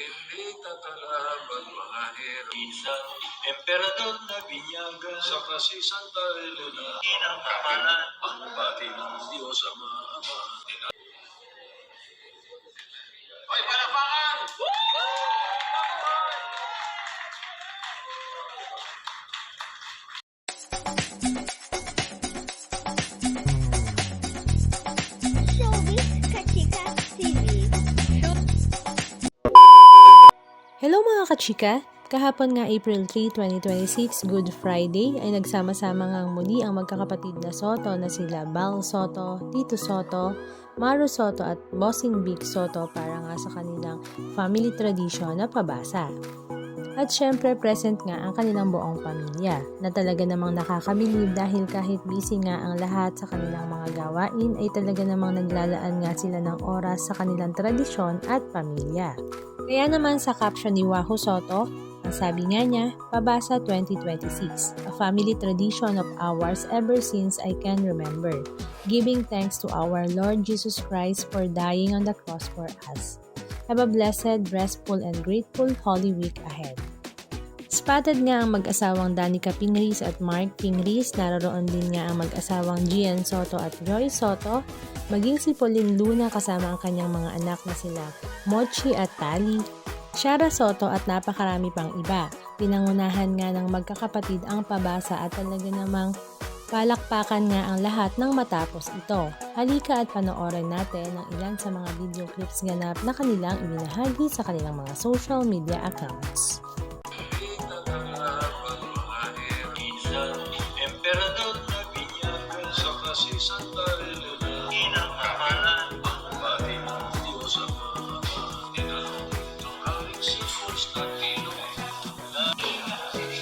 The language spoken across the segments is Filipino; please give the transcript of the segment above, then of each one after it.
Hindi tatalaban mga hero. Isang emperador na binyaga Sa kasi Santa Elena, ng kamalan. ang pati ng Diyos Ama. Hoy, palapakan! Showbiz Kachika TV. Hello mga kachika! Kahapon nga April 3, 2026, Good Friday, ay nagsama-sama ngang muli ang magkakapatid na Soto na sila Bal Soto, Tito Soto, Maru Soto at Bossing Big Soto para nga sa kanilang family tradition na pabasa. At syempre present nga ang kanilang buong pamilya na talaga namang nakakabilib dahil kahit busy nga ang lahat sa kanilang mga gawain ay talaga namang naglalaan nga sila ng oras sa kanilang tradisyon at pamilya. Kaya naman sa caption ni Wahoo Soto, ang sabi nga niya, Pabasa 2026, a family tradition of ours ever since I can remember, giving thanks to our Lord Jesus Christ for dying on the cross for us. Have a blessed, restful, and grateful Holy Week ahead. Spotted nga ang mag-asawang Danica Pingris at Mark Pingris, naroon din nga ang mag-asawang Gian Soto at Joy Soto, maging si Pauline Luna kasama ang kanyang mga anak na sila Mochi at Tali, Shara Soto at napakarami pang iba. Pinangunahan nga ng magkakapatid ang pabasa at talaga namang palakpakan nga ang lahat ng matapos ito. Halika at panoorin natin ang ilan sa mga video clips ganap na kanilang ibinahagi sa kanilang mga social media accounts. Hindi tatalaban mga hero. Isang emperador na binyaga Sa kasi Santa Elena, ng kamalan. ang pati ng Diyos Ama. Tinanong ng haring si Constantino.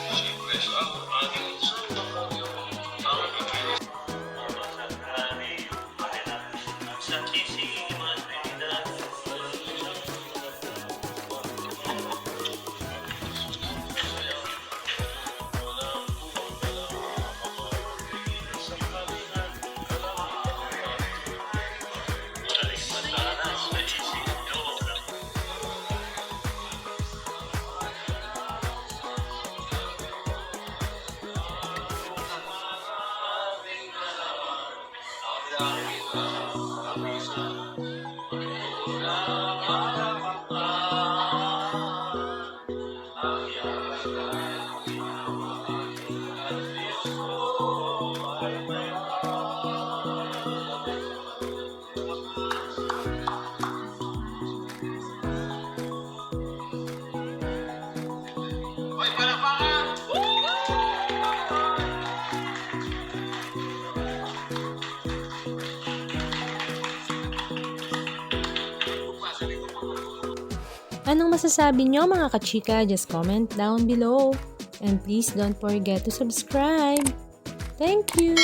Si Pres ang ating Santa Mario, ang ibig Santísima Trinidad. Hoy, palapakan! Anong masasabi nyo mga kachika? Just comment down below. And please don't forget to subscribe. Thank you!